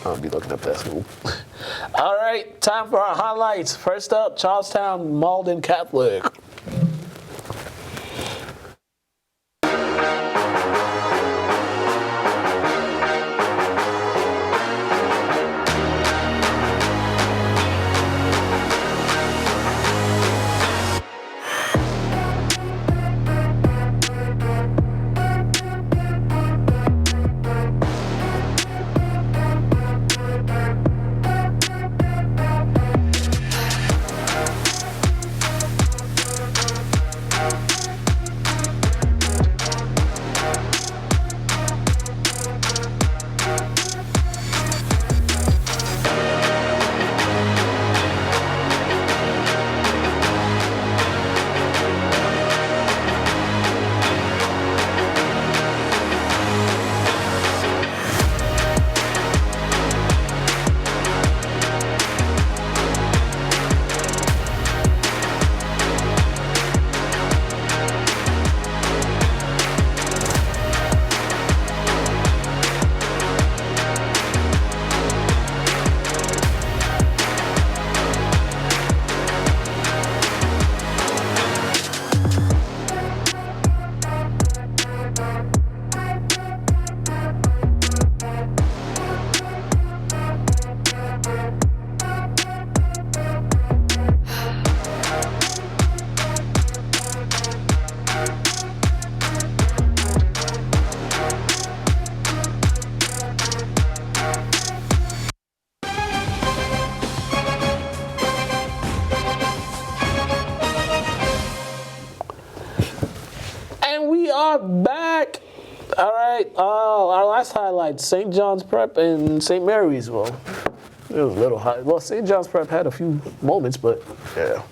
I'll be looking up that school. All right, time for our highlights. First up, Charlestown Malden Catholic. right. Our last highlight: St. John's Prep and St. Mary's. Well, it was a little high. Well, St. John's Prep had a few moments, but yeah,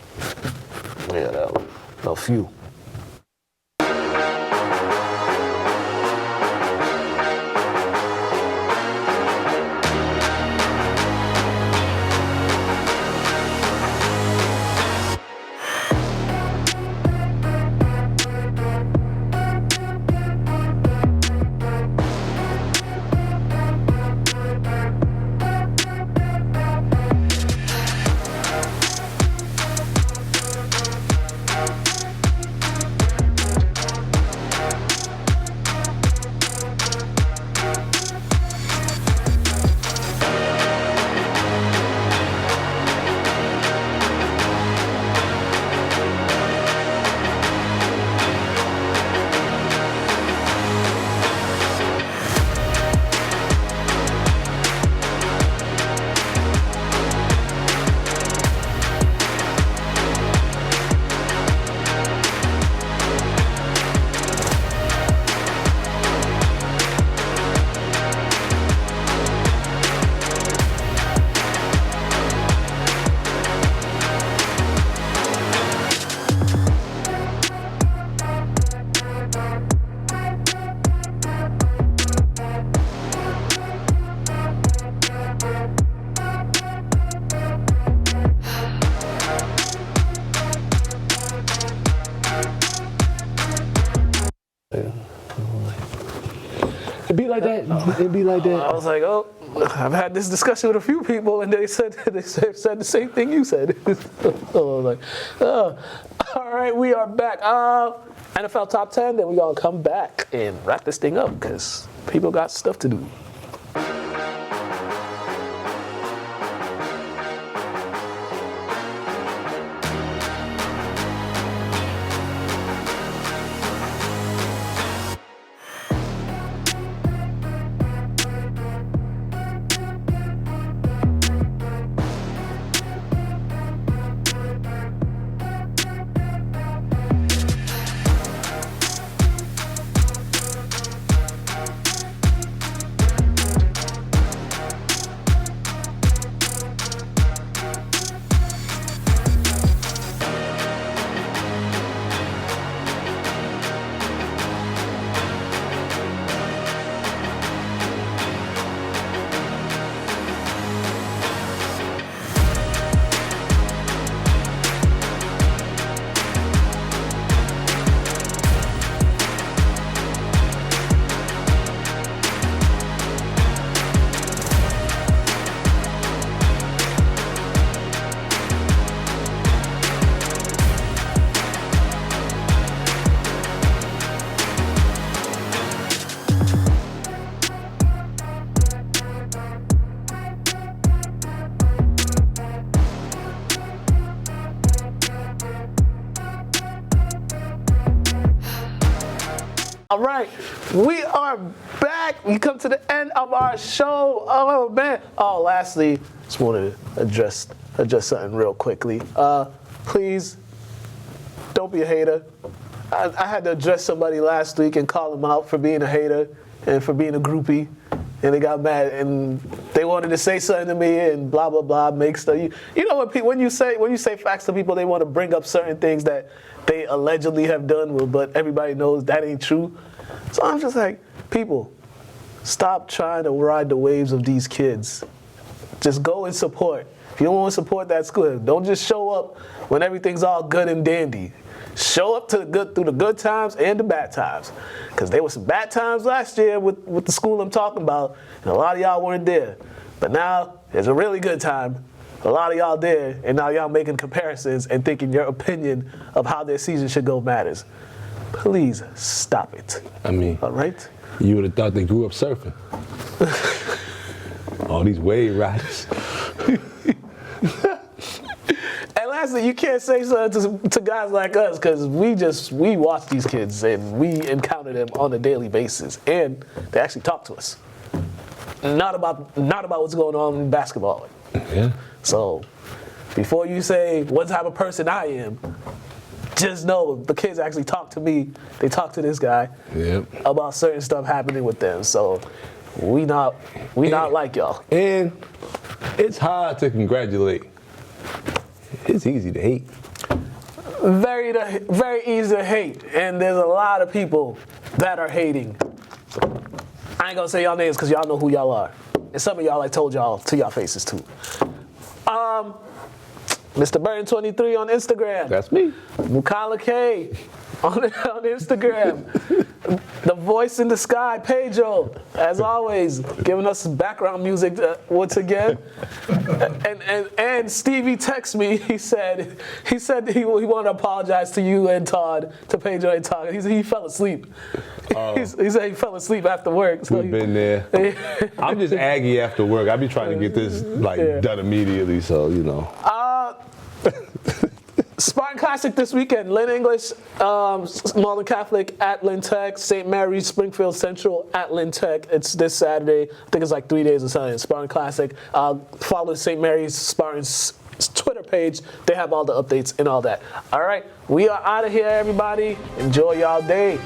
a few.
It'd be like that.
I was like, oh, I've had this discussion with a few people, and they said the same thing you said. So I was like, oh. All right, we are back. NFL Top 10, then we're going to come back and wrap this thing up because people got stuff to do. All right, we are back. We come to the end of our show. Oh man. Oh, lastly, just wanted to address something real quickly. Please don't be a hater. I had to address somebody last week and call them out for being a hater and for being a groupie, and they got mad and they wanted to say something to me and blah blah blah, make stuff. You know what? When you say facts to people, they want to bring up certain things that they allegedly have done, but everybody knows that ain't true. So I'm just like, people, stop trying to ride the waves of these kids. Just go and support. If you don't want to support, that's good. Don't just show up when everything's all good and dandy. Show up through the good times and the bad times. Because there were some bad times last year with the school I'm talking about, and a lot of y'all weren't there. But now, there's a really good time. A lot of y'all there, and now y'all making comparisons and thinking your opinion of how their season should go matters. Please stop it.
I mean,
all right?
You would have thought they grew up surfing. All these wave riders.
And lastly, you can't say something to guys like us because we watch these kids and we encounter them on a daily basis, and they actually talk to us. Not about what's going on in basketball.
Yeah.
So, before you say what type of person I am, just know the kids actually talk to me. They talk to this guy about certain stuff happening with them. So we not like y'all.
And it's hard to congratulate. It's easy to hate.
Very easy to hate, and there's a lot of people that are hating. I ain't gonna say y'all names because y'all know who y'all are, and some of y'all I told y'all to y'all faces too. Mr. Burton 23 on Instagram.
That's me.
Mukala K on Instagram. The voice in the sky, Pedro, as always, giving us some background music once again. And Stevie texted me. He said he wanted to apologize to you and Todd, to Pedro and Todd. He said he fell asleep. He said he fell asleep after work. So
We've been there. I'm just Aggie after work. I be trying to get this done immediately, so you know.
Spartan Classic this weekend. Lynn English, Northern Catholic at Lynn Tech. St. Mary's, Springfield Central at Lynn Tech. It's this Saturday. I think it's like 3 days or something. Spartan Classic. Follow St. Mary's Spartans Twitter page. They have all the updates and all that. All right. We are out of here, everybody. Enjoy y'all day.